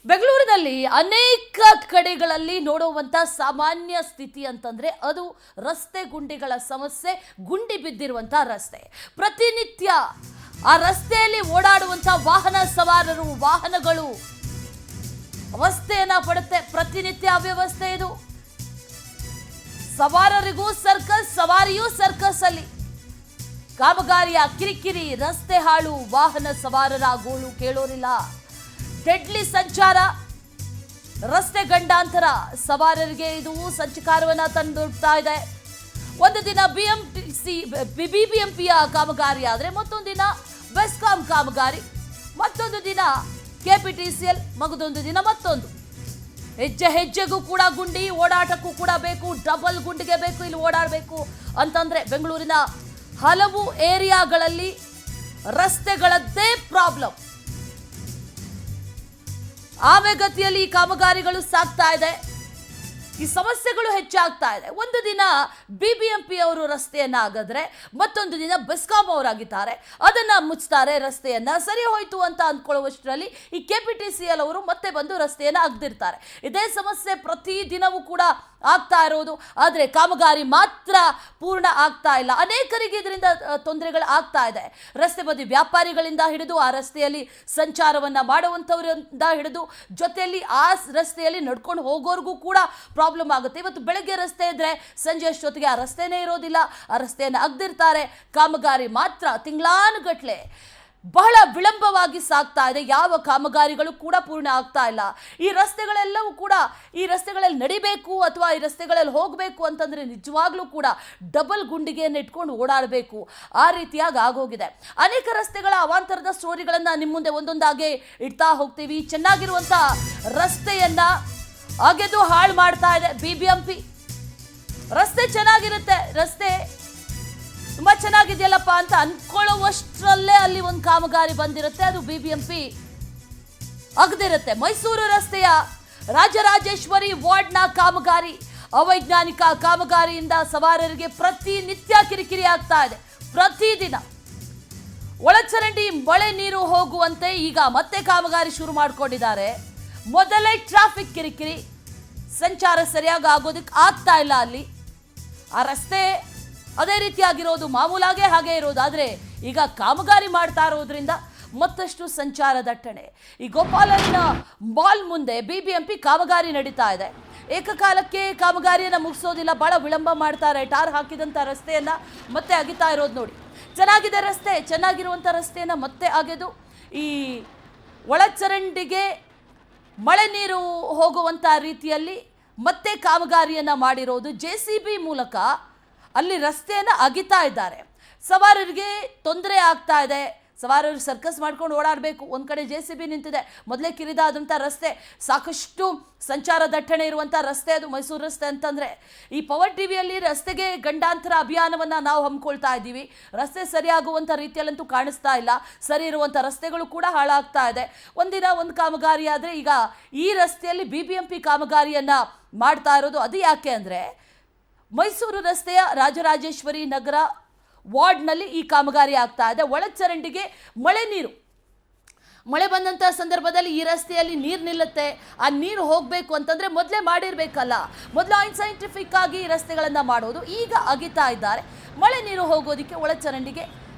ಬೆಂಗಳೂರಿನಲ್ಲಿ ಅನೇಕ ಕಡೆಗಳಲ್ಲಿ ನೋಡುವಂತ ಸಾಮಾನ್ಯ ಸ್ಥಿತಿ ಅಂತಂದ್ರೆ ಅದು ರಸ್ತೆ ಗುಂಡಿಗಳ ಸಮಸ್ಯೆ. ಗುಂಡಿ ಬಿದ್ದಿರುವಂತ ರಸ್ತೆ, ಪ್ರತಿನಿತ್ಯ ಆ ರಸ್ತೆಯಲ್ಲಿ ಓಡಾಡುವಂತ ವಾಹನ ಸವಾರರು, ವಾಹನಗಳು ಅವಸ್ಥೆಯನ್ನ ಪಡುತ್ತೆ. ಪ್ರತಿನಿತ್ಯ ಅವ್ಯವಸ್ಥೆ ಇದು. ಸವಾರರಿಗೂ ಸರ್ಕಸ್, ಸವಾರಿಯೂ ಸರ್ಕಸ್ ಅಲ್ಲಿ. ಕಾಮಗಾರಿಯ ಕಿರಿಕಿರಿ, ರಸ್ತೆ ಹಾಳು, ವಾಹನ ಸವಾರರ ಗೋಳು ಕೇಳೋರಿಲ್ಲ. ಡೆಡ್ಲಿ ಸಂಚಾರ, ರಸ್ತೆ ಗಂಡಾಂತರ, ಸವಾರರಿಗೆ ಇದು ಸಂಚಕಾರವನ್ನ ತಂದೊಡ್ತಾ ಇದೆ. ಒಂದು ದಿನ ಬಿಬಿಎಂಪಿಯ ಕಾಮಗಾರಿ ಆದ್ರೆ ಮತ್ತೊಂದು ದಿನ ಬೆಸ್ಕಾಂ ಕಾಮಗಾರಿ, ಮತ್ತೊಂದು ದಿನ ಕೆಪಿಟಿಸಿಎಲ್, ಮಗದೊಂದು ದಿನ ಮತ್ತೊಂದು. ಹೆಜ್ಜೆ ಹೆಜ್ಜೆಗೂ ಕೂಡ ಗುಂಡಿ, ಓಡಾಟಕ್ಕೂ ಕೂಡ ಬೇಕು, ಡಬಲ್ ಗುಂಡಿಗೆ ಬೇಕು ಇಲ್ಲಿ ಓಡಾಡಬೇಕು ಅಂತಂದ್ರೆ. ಬೆಂಗಳೂರಿನ ಹಲವು ಏರಿಯಾಗಳಲ್ಲಿ ರಸ್ತೆಗಳದ್ದೇ ಪ್ರಾಬ್ಲಮ್. ಆಮೆಗತಿಯಲ್ಲಿ ಈ ಕಾಮಗಾರಿಗಳು ಸಾಗ್ತಾ ಇದೆ, ಈ ಸಮಸ್ಯೆಗಳು ಹೆಚ್ಚಾಗ್ತಾ ಇದೆ. ಒಂದು ದಿನ ಬಿಬಿಎಂಪಿ ಅವರು ರಸ್ತೆಯನ್ನ ಆಗಿದ್ರೆ, ಮತ್ತೊಂದು ದಿನ ಬೆಸ್ಕಾಂ ಅವರಾಗಿದ್ದಾರೆ, ಅದನ್ನ ಮುಚ್ತಾರೆ ರಸ್ತೆಯನ್ನ. ಸರಿ ಹೋಯ್ತು ಅಂತ ಅಂದ್ಕೊಳ್ಳುವಷ್ಟರಲ್ಲಿ ಈ ಕೆಪಿಟಿಸಿಎಲ್ ಅವರು ಮತ್ತೆ ಬಂದು ರಸ್ತೆಯನ್ನ ಅಗ್ದಿರ್ತಾರೆ. ಇದೇ ಸಮಸ್ಯೆ ಪ್ರತಿ ದಿನವೂ ಕೂಡ ಆಗ್ತಾ ಇರೋದು. ಆದರೆ ಕಾಮಗಾರಿ ಮಾತ್ರ ಪೂರ್ಣ ಆಗ್ತಾ ಇಲ್ಲ. ಅನೇಕರಿಗೆ ಇದರಿಂದ ತೊಂದರೆಗಳು ಆಗ್ತಾ ಇದೆ. ರಸ್ತೆ ಬದಿ ವ್ಯಾಪಾರಿಗಳಿಂದ ಹಿಡಿದು, ಆ ರಸ್ತೆಯಲ್ಲಿ ಸಂಚಾರವನ್ನ ಮಾಡುವಂಥವರಿಂದ ಹಿಡಿದು, ಜೊತೆಯಲ್ಲಿ ಆ ರಸ್ತೆಯಲ್ಲಿ ನಡ್ಕೊಂಡು ಹೋಗೋರ್ಗೂ ಕೂಡ ಪ್ರಾಬ್ಲಮ್ ಆಗುತ್ತೆ. ಇವತ್ತು ಬೆಳಗ್ಗೆ ರಸ್ತೆ ಇದ್ರೆ ಸಂಜೆ ಅಷ್ಟೊತ್ತಿಗೆ ಆ ರಸ್ತೆನೇ ಇರೋದಿಲ್ಲ, ಆ ರಸ್ತೆಯನ್ನು ಅಗ್ದಿರ್ತಾರೆ. ಕಾಮಗಾರಿ ಮಾತ್ರ ತಿಂಗಳಾನುಗಟ್ಲೆ ಬಹಳ ವಿಳಂಬವಾಗಿ ಸಾಗ್ತಾ ಇದೆ. ಯಾವ ಕಾಮಗಾರಿಗಳು ಕೂಡ ಪೂರ್ಣ ಆಗ್ತಾ ಇಲ್ಲ. ಈ ರಸ್ತೆಗಳೆಲ್ಲವೂ ಕೂಡ, ಈ ರಸ್ತೆಗಳಲ್ಲಿ ನಡಿಬೇಕು ಅಥವಾ ಈ ರಸ್ತೆಗಳಲ್ಲಿ ಹೋಗಬೇಕು ಅಂತಂದ್ರೆ ನಿಜವಾಗ್ಲೂ ಕೂಡ ಡಬಲ್ ಗುಂಡಿಗೆಯನ್ನು ಇಟ್ಕೊಂಡು ಓಡಾಡಬೇಕು, ಆ ರೀತಿಯಾಗಿ ಆಗೋಗಿದೆ. ಅನೇಕ ರಸ್ತೆಗಳ ಅವಾಂತರದ ಸ್ಟೋರಿಗಳನ್ನ ನಿಮ್ಮ ಮುಂದೆ ಒಂದೊಂದಾಗೆ ಇಡ್ತಾ ಹೋಗ್ತೀವಿ. ಚೆನ್ನಾಗಿರುವಂತ ರಸ್ತೆಯನ್ನ ಅಗೆದು ಹಾಳು ಮಾಡ್ತಾ ಇದೆ ಬಿಬಿಎಂಪಿ. ರಸ್ತೆ ಚೆನ್ನಾಗಿರುತ್ತೆ, ರಸ್ತೆ ತುಂಬಾ ಚೆನ್ನಾಗಿದೆಯಲ್ಲಪ್ಪ ಅಂತ ಅನ್ಕೊಳ್ಳುವಷ್ಟರಲ್ಲೇ ಅಲ್ಲಿ ಒಂದು ಕಾಮಗಾರಿ ಬಂದಿರುತ್ತೆ, ಅದು ಬಿಬಿಎಂಪಿ ಅಗದಿರುತ್ತೆ. ಮೈಸೂರು ರಸ್ತೆಯ ರಾಜರಾಜೇಶ್ವರಿ ವಾರ್ಡ್ನ ಕಾಮಗಾರಿ, ಅವೈಜ್ಞಾನಿಕ ಕಾಮಗಾರಿಯಿಂದ ಸವಾರರಿಗೆ ಪ್ರತಿನಿತ್ಯ ಕಿರಿಕಿರಿ ಆಗ್ತಾ ಇದೆ. ಪ್ರತಿದಿನ ಒಳಚರಂಡಿ ಮಳೆ ನೀರು ಹೋಗುವಂತೆ ಈಗ ಮತ್ತೆ ಕಾಮಗಾರಿ ಶುರು ಮಾಡಿಕೊಂಡಿದ್ದಾರೆ. ಮೊದಲೇ ಟ್ರಾಫಿಕ್ ಕಿರಿಕಿರಿ, ಸಂಚಾರ ಸರಿಯಾಗಿ ಆಗೋದಕ್ಕೆ ಆಗ್ತಾ ಇಲ್ಲ ಅಲ್ಲಿ. ಆ ರಸ್ತೆ ಅದೇ ರೀತಿಯಾಗಿರೋದು, ಮಾಮೂಲಾಗೆ ಹಾಗೆ ಇರೋದು. ಆದರೆ ಈಗ ಕಾಮಗಾರಿ ಮಾಡ್ತಾ ಇರೋದ್ರಿಂದ ಮತ್ತಷ್ಟು ಸಂಚಾರ ದಟ್ಟಣೆ. ಈ ಗೋಪಾಲನ ಮಾಲ್ ಮುಂದೆ ಬಿಬಿಎಂಪಿ ಕಾಮಗಾರಿ ನಡೀತಾ ಇದೆ. ಏಕಕಾಲಕ್ಕೆ ಕಾಮಗಾರಿಯನ್ನು ಮುಗಿಸೋದಿಲ್ಲ, ಬಹಳ ವಿಳಂಬ ಮಾಡ್ತಾರೆ. ಟಾರ್ ಹಾಕಿದಂಥ ರಸ್ತೆಯನ್ನ ಮತ್ತೆ ಅಗಿತಾ ಇರೋದು ನೋಡಿ. ಚೆನ್ನಾಗಿದೆ ರಸ್ತೆ, ಚೆನ್ನಾಗಿರುವಂಥ ರಸ್ತೆಯನ್ನು ಮತ್ತೆ ಅಗೆದು ಈ ಒಳಚರಂಡಿಗೆ ಮಳೆ ನೀರು ಹೋಗುವಂಥ ರೀತಿಯಲ್ಲಿ ಮತ್ತೆ ಕಾಮಗಾರಿಯನ್ನು ಮಾಡಿರೋದು. JCB ಮೂಲಕ ಅಲ್ಲಿ ರಸ್ತೆಯನ್ನು ಅಗಿತಾ ಇದ್ದಾರೆ. ಸವಾರರಿಗೆ ತೊಂದರೆ ಆಗ್ತಾ ಇದೆ. ಸವಾರರು ಸರ್ಕಸ್ ಮಾಡ್ಕೊಂಡು ಓಡಾಡಬೇಕು. ಒಂದು ಕಡೆ JCB ನಿಂತಿದೆ. ಮೊದಲೇ ಕಿರಿದಾದಂಥ ರಸ್ತೆ, ಸಾಕಷ್ಟು ಸಂಚಾರ ದಟ್ಟಣೆ ಇರುವಂಥ ರಸ್ತೆ ಅದು ಮೈಸೂರು ರಸ್ತೆ ಅಂತಂದರೆ. ಈ ಪವರ್ ಟಿವಿಯಲ್ಲಿ ರಸ್ತೆಗೆ ಗಂಡಾಂತರ ಅಭಿಯಾನವನ್ನು ನಾವು ಹಮ್ಮಿಕೊಳ್ತಾ ಇದ್ದೀವಿ. ರಸ್ತೆ ಸರಿಯಾಗುವಂಥ ರೀತಿಯಲ್ಲಂತೂ ಕಾಣಿಸ್ತಾ ಇಲ್ಲ. ಸರಿ ಇರುವಂಥ ರಸ್ತೆಗಳು ಕೂಡ ಹಾಳಾಗ್ತಾ ಇದೆ. ಒಂದಿನ ಒಂದು ಕಾಮಗಾರಿ ಆದರೆ ಈಗ ಈ ರಸ್ತೆಯಲ್ಲಿ ಬಿಬಿಎಂಪಿ ಕಾಮಗಾರಿಯನ್ನು ಮಾಡ್ತಾ ಇರೋದು. ಅದು ಯಾಕೆ ಅಂದರೆ ಮೈಸೂರು ರಸ್ತೆಯ ರಾಜರಾಜೇಶ್ವರಿ ನಗರ ವಾರ್ಡ್ನಲ್ಲಿ ಈ ಕಾಮಗಾರಿ ಆಗ್ತಾ ಇದೆ. ಒಳಚರಂಡಿಗೆ ಮಳೆ ಬಂದಂಥ ಸಂದರ್ಭದಲ್ಲಿ ಈ ರಸ್ತೆಯಲ್ಲಿ ನೀರು ನಿಲ್ಲುತ್ತೆ. ಆ ನೀರು ಹೋಗಬೇಕು ಅಂತಂದರೆ ಮೊದಲೇ ಮಾಡಿರಬೇಕಲ್ಲ. ಮೊದಲು ಅನ್ಸೈಂಟಿಫಿಕ್ ಆಗಿ ಈ ರಸ್ತೆಗಳನ್ನು ಮಾಡೋದು. ಈಗ ಅಗಿತಾ ಇದ್ದಾರೆ. ಮಳೆ ನೀರು ಹೋಗೋದಕ್ಕೆ ಒಳಚರಂಡಿಗೆ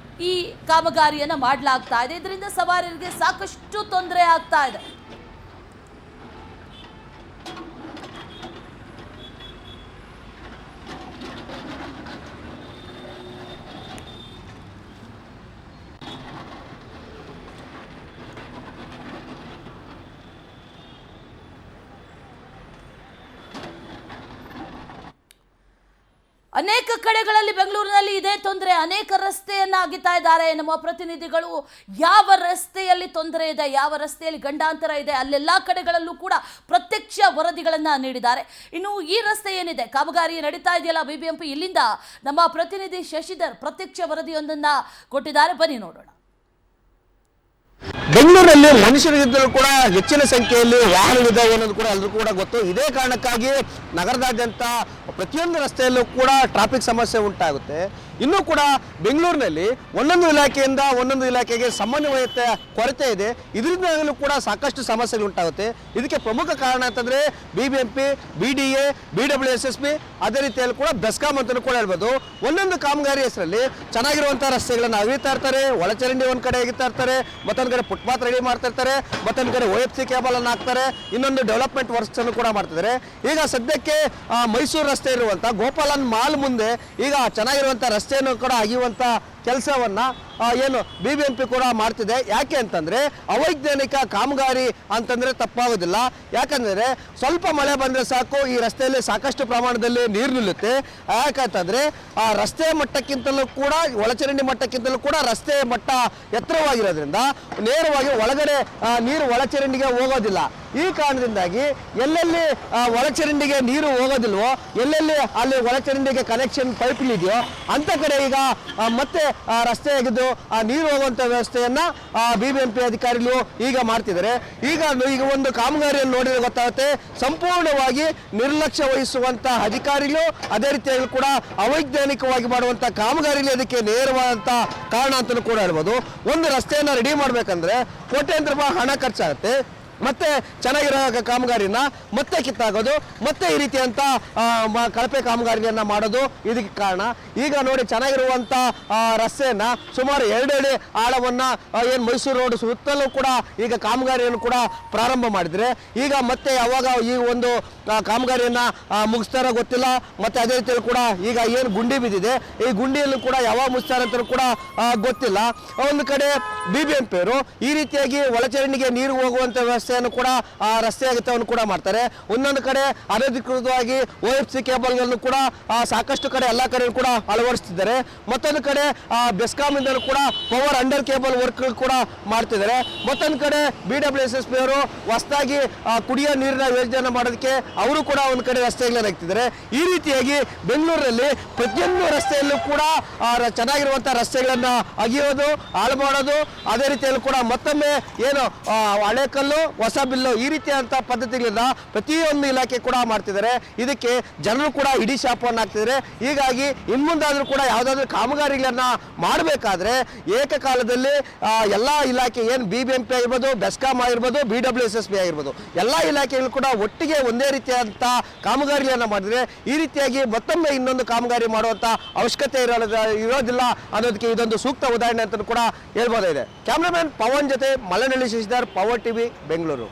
ಈ ಕಾಮಗಾರಿಯನ್ನು ಮಾಡಲಾಗ್ತಾ ಇದೆ. ಇದರಿಂದ ಸವಾರರಿಗೆ ಸಾಕಷ್ಟು ತೊಂದರೆ ಆಗ್ತಾ ಇದೆ. ಅನೇಕ ಕಡೆಗಳಲ್ಲಿ ಬೆಂಗಳೂರಿನಲ್ಲಿ ಇದೇ ತೊಂದರೆ. ಅನೇಕ ರಸ್ತೆಯನ್ನು ಅಗಿತಾ ಇದ್ದಾರೆ ನಮ್ಮ ಪ್ರತಿನಿಧಿಗಳು. ಯಾವ ರಸ್ತೆಯಲ್ಲಿ ತೊಂದರೆ ಇದೆ, ಯಾವ ರಸ್ತೆಯಲ್ಲಿ ಗಂಡಾಂತರ ಇದೆ, ಅಲ್ಲೆಲ್ಲ ಕಡೆಗಳಲ್ಲೂ ಕೂಡ ಪ್ರತ್ಯಕ್ಷ ವರದಿಗಳನ್ನು ನೀಡಿದ್ದಾರೆ. ಇನ್ನು ಈ ರಸ್ತೆ ಏನಿದೆ, ಕಾಮಗಾರಿ ನಡೀತಾ ಇದೆಯಲ್ಲ ಬಿಬಿಎಂಪಿ, ಇಲ್ಲಿಂದ ನಮ್ಮ ಪ್ರತಿನಿಧಿ ಶಶಿಧರ್ ಪ್ರತ್ಯಕ್ಷ ವರದಿಯೊಂದನ್ನು ಕೊಟ್ಟಿದ್ದಾರೆ. ಬನ್ನಿ ನೋಡೋಣ. ಬೆಂಗಳೂರಲ್ಲಿ ಮನುಷ್ಯರಿಗಿಂತಲೂ ಕೂಡ ಹೆಚ್ಚಿನ ಸಂಖ್ಯೆಯಲ್ಲಿ ವಾಹನವಿದ್ದಾವೆ ಅನ್ನೋದು ಕೂಡ ಎಲ್ಲರೂ ಕೂಡ ಗೊತ್ತು. ಇದೇ ಕಾರಣಕ್ಕಾಗಿ ನಗರದಾದ್ಯಂತ ಪ್ರತಿಯೊಂದು ರಸ್ತೆಯಲ್ಲೂ ಕೂಡ ಟ್ರಾಫಿಕ್ ಸಮಸ್ಯೆ ಉಂಟಾಗುತ್ತೆ. ಇನ್ನೂ ಕೂಡ ಬೆಂಗಳೂರಿನಲ್ಲಿ ಒಂದೊಂದು ಇಲಾಖೆಯಿಂದ ಒಂದೊಂದು ಇಲಾಖೆಗೆ ಸಮನ್ವಯತೆ ಕೊರತೆ ಇದೆ. ಇದರಿಂದಲೂ ಕೂಡ ಸಾಕಷ್ಟು ಸಮಸ್ಯೆಗಳು ಉಂಟಾಗುತ್ತೆ. ಇದಕ್ಕೆ ಪ್ರಮುಖ ಕಾರಣ ಅಂತಂದ್ರೆ BBMP, BDA, BWSSB, ಅದೇ ರೀತಿಯಲ್ಲಿ ಕೂಡ ಬೆಸ್ಕಾಂ ಅಂತಲೂ ಕೂಡ ಹೇಳ್ಬೋದು. ಒಂದೊಂದು ಕಾಮಗಾರಿ ಹೆಸರಲ್ಲಿ ಚೆನ್ನಾಗಿರುವಂತಹ ರಸ್ತೆಗಳನ್ನು ಅವಿತಾ ಇರ್ತಾರೆ, ಒಳಚರಂಡಿ ಒಂದ್ ಕಡೆ ಅಗಿತಾ ಇರ್ತಾರೆ, ಮತ್ತೊಂದು ಕಡೆ ಫುಟ್ಪಾತ್ ರೆಡಿ ಮಾಡ್ತಾ ಇರ್ತಾರೆ, ಮತ್ತೊಂದು ಕಡೆ OFC ಕೇಬಲ್ ಅನ್ನು ಹಾಕ್ತಾರೆ, ಇನ್ನೊಂದು ಡೆವಲಪ್ಮೆಂಟ್ ವರ್ಕ್ಸ್ ಅನ್ನು ಕೂಡ ಮಾಡ್ತಿದ್ದಾರೆ. ಈಗ ಸದ್ಯಕ್ಕೆ ಮೈಸೂರು ರಸ್ತೆ ಇರುವಂತ ಗೋಪಾಲನ್ ಮಾಲ್ ಮುಂದೆ ಈಗ ಚೆನ್ನಾಗಿರುವಂತ ರಸ್ತೆಯನ್ನು ಕೂಡ ಅಗಿಯುವಂತ ಕೆಲಸವನ್ನ ಏನು BBMP ಕೂಡ ಮಾಡ್ತಿದೆ. ಯಾಕೆ ಅಂತಂದ್ರೆ ಅವೈಜ್ಞಾನಿಕ ಕಾಮಗಾರಿ ಅಂತಂದ್ರೆ ತಪ್ಪಾಗೋದಿಲ್ಲ. ಯಾಕಂದ್ರೆ ಸ್ವಲ್ಪ ಮಳೆ ಬಂದ್ರೆ ಸಾಕು ಈ ರಸ್ತೆಯಲ್ಲಿ ಸಾಕಷ್ಟು ಪ್ರಮಾಣದಲ್ಲಿ ನೀರು ನಿಲ್ಲುತ್ತೆ. ಯಾಕಂತಂದ್ರೆ ಆ ರಸ್ತೆ ಮಟ್ಟಕ್ಕಿಂತಲೂ ಕೂಡ ಒಳಚರಂಡಿ ಮಟ್ಟಕ್ಕಿಂತಲೂ ಕೂಡ ರಸ್ತೆ ಮಟ್ಟ ಎತ್ತರವಾಗಿರೋದ್ರಿಂದ ನೇರವಾಗಿ ಒಳಗಡೆ ನೀರು ಒಳಚರಂಡಿಗೆ ಹೋಗೋದಿಲ್ಲ. ಈ ಕಾರಣದಿಂದಾಗಿ ಎಲ್ಲೆಲ್ಲಿ ಒಳಚರಂಡಿಗೆ ನೀರು ಹೋಗೋದಿಲ್ವೋ, ಎಲ್ಲೆಲ್ಲಿ ಅಲ್ಲಿ ಒಳಚರಂಡಿಗೆ ಕನೆಕ್ಷನ್ ಪೈಪ್ ಇದೆಯೋ ಅಂತ ಕಡೆ ಈಗ ಮತ್ತೆ ರಸ್ತೆ ಆಗಿದ್ದು ಆ ನೀರು ಹೋಗುವಂತ ವ್ಯವಸ್ಥೆಯನ್ನ BBMP ಅಧಿಕಾರಿಗಳು ಈಗ ಮಾಡ್ತಿದ್ದಾರೆ. ಈಗ ಒಂದು ಕಾಮಗಾರಿಯನ್ನು ನೋಡಿದ್ರೆ ಗೊತ್ತಾಗುತ್ತೆ, ಸಂಪೂರ್ಣವಾಗಿ ನಿರ್ಲಕ್ಷ್ಯ ವಹಿಸುವಂತ ಅಧಿಕಾರಿಗಳು, ಅದೇ ರೀತಿಯಾಗಿ ಕೂಡ ಅವೈಜ್ಞಾನಿಕವಾಗಿ ಮಾಡುವಂತ ಕಾಮಗಾರಿಗಳು ಅದಕ್ಕೆ ನೇರವಾದಂತ ಕಾರಣ ಅಂತಲೂ ಕೂಡ ಹೇಳ್ಬೋದು. ಒಂದು ರಸ್ತೆಯನ್ನ ರೆಡಿ ಮಾಡ್ಬೇಕಂದ್ರೆ ಕೋಟ್ಯಾಂತರ ರೂಪಾಯಿ ಹಣ ಖರ್ಚಾಗುತ್ತೆ. ಮತ್ತೆ ಚೆನ್ನಾಗಿರೋ ಕಾಮಗಾರಿನ ಮತ್ತೆ ಕಿತ್ತಾಗೋದು, ಮತ್ತೆ ಈ ರೀತಿಯಂತ ಕಳಪೆ ಕಾಮಗಾರಿಯನ್ನ ಮಾಡೋದು ಇದಕ್ಕೆ ಕಾರಣ. ಈಗ ನೋಡಿ ಚೆನ್ನಾಗಿರುವಂತ ರಸ್ತೆಯನ್ನ ಸುಮಾರು 2 ಅಡಿ ಆಳವನ್ನ ಏನು ಮೈಸೂರು ರೋಡ್ ಸುತ್ತಲೂ ಕೂಡ ಈಗ ಕಾಮಗಾರಿಯನ್ನು ಕೂಡ ಪ್ರಾರಂಭ ಮಾಡಿದ್ರೆ, ಈಗ ಮತ್ತೆ ಯಾವಾಗ ಈ ಒಂದು ಕಾಮಗಾರಿಯನ್ನ ಮುಗಿಸ್ತಾರೋ ಗೊತ್ತಿಲ್ಲ. ಮತ್ತೆ ಅದೇ ರೀತಿಯಲ್ಲಿ ಕೂಡ ಈಗ ಏನು ಗುಂಡಿ ಬಿದ್ದಿದೆ, ಈ ಗುಂಡಿಯನ್ನು ಕೂಡ ಯಾವಾಗ ಮುಗಿಸ್ತಾರೆ ಅಂತ ಕೂಡ ಗೊತ್ತಿಲ್ಲ. ಒಂದು ಕಡೆ BBMP ಅವರು ಈ ರೀತಿಯಾಗಿ ಒಳಚರಂಡಿಗೆ ನೀರು ಹೋಗುವಂತ ವ್ಯವಸ್ಥೆಯನ್ನು ಕೂಡ ರಸ್ತೆ ಅಗತ್ಯವನ್ನು ಕೂಡ ಮಾಡ್ತಾರೆ. ಒಂದೊಂದು ಕಡೆ ಅನಧಿಕೃತವಾಗಿ OFC ಕೇಬಲ್ಗಳನ್ನು ಕೂಡ ಸಾಕಷ್ಟು ಕಡೆ ಎಲ್ಲ ಕಡೆ ಕೂಡ ಅಳವಡಿಸ್ತಿದ್ದಾರೆ. ಮತ್ತೊಂದು ಕಡೆ ಬೆಸ್ಕಾಂ ಇಂದ ಕೂಡ ಪವರ್ ಅಂಡರ್ ಕೇಬಲ್ ವರ್ಕ್ ಕೂಡ ಮಾಡ್ತಿದ್ದಾರೆ. ಮತ್ತೊಂದು ಕಡೆ BWSSB ಅವರು ಹೊಸದಾಗಿ ಕುಡಿಯೋ ನೀರಿನ ಯೋಜನೆ ಮಾಡೋದಕ್ಕೆ ಅವರು ಕೂಡ ಒಂದು ಕಡೆ ರಸ್ತೆಗಳನ್ನ ಹಾಕ್ತಿದ್ದಾರೆ. ಈ ರೀತಿಯಾಗಿ ಬೆಂಗಳೂರಲ್ಲಿ ಪ್ರತಿಯೊಂದು ರಸ್ತೆಯಲ್ಲೂ ಕೂಡ ಚೆನ್ನಾಗಿರುವಂತಹ ರಸ್ತೆಗಳನ್ನ ಅಗಿಯೋದು, ಹಾಳು ಮಾಡೋದು, ಅದೇ ರೀತಿಯಲ್ಲಿ ಕೂಡ ಮತ್ತೊಮ್ಮೆ ಏನು ಹಳೆ ಕಲ್ಲು ಹೊಸ ಬಿಲ್ಲು ಈ ರೀತಿಯಾದಂತಹ ಪದ್ಧತಿಗಳಿಂದ ಪ್ರತಿಯೊಂದು ಇಲಾಖೆ ಕೂಡ ಮಾಡ್ತಿದ್ದಾರೆ. ಇದಕ್ಕೆ ಜನರು ಕೂಡ ಇಡೀ ಶಾಪವನ್ನು ಹಾಕ್ತಿದ್ದಾರೆ. ಹೀಗಾಗಿ ಇನ್ಮುಂದಾದ್ರೂ ಕೂಡ ಯಾವುದಾದ್ರೂ ಕಾಮಗಾರಿಗಳನ್ನ ಮಾಡಬೇಕಾದ್ರೆ ಏಕಕಾಲದಲ್ಲಿ ಎಲ್ಲಾ ಇಲಾಖೆ ಏನು BBMP ಆಗಿರ್ಬೋದು, ಬೆಸ್ಕಾಂ ಆಗಿರ್ಬೋದು, BWSSB ಆಗಿರ್ಬೋದು, ಎಲ್ಲಾ ಇಲಾಖೆಗಳು ಕೂಡ ಒಟ್ಟಿಗೆ ಒಂದೇ ರೀತಿಯಾದಂತಹ ಕಾಮಗಾರಿಗಳನ್ನ ಮಾಡಿದ್ರೆ ಈ ರೀತಿಯಾಗಿ ಮತ್ತೊಮ್ಮೆ ಇನ್ನೊಂದು ಕಾಮಗಾರಿ ಮಾಡುವಂತ ಅವಶ್ಯಕತೆ ಇರೋದಿಲ್ಲ ಅನ್ನೋದಕ್ಕೆ ಇದೊಂದು ಸೂಕ್ತ ಉದಾಹರಣೆ ಅಂತ ಕೂಡ ಹೇಳ್ಬೋದಾಗಿದೆ. ಕ್ಯಾಮ್ರಾಮನ್ ಪವನ್ ಜೊತೆ ಮಲೆನಳ್ಳಿ ಶಶಿಧರ್, ಪವರ್ TV, ಬೆಂಗಳೂರು.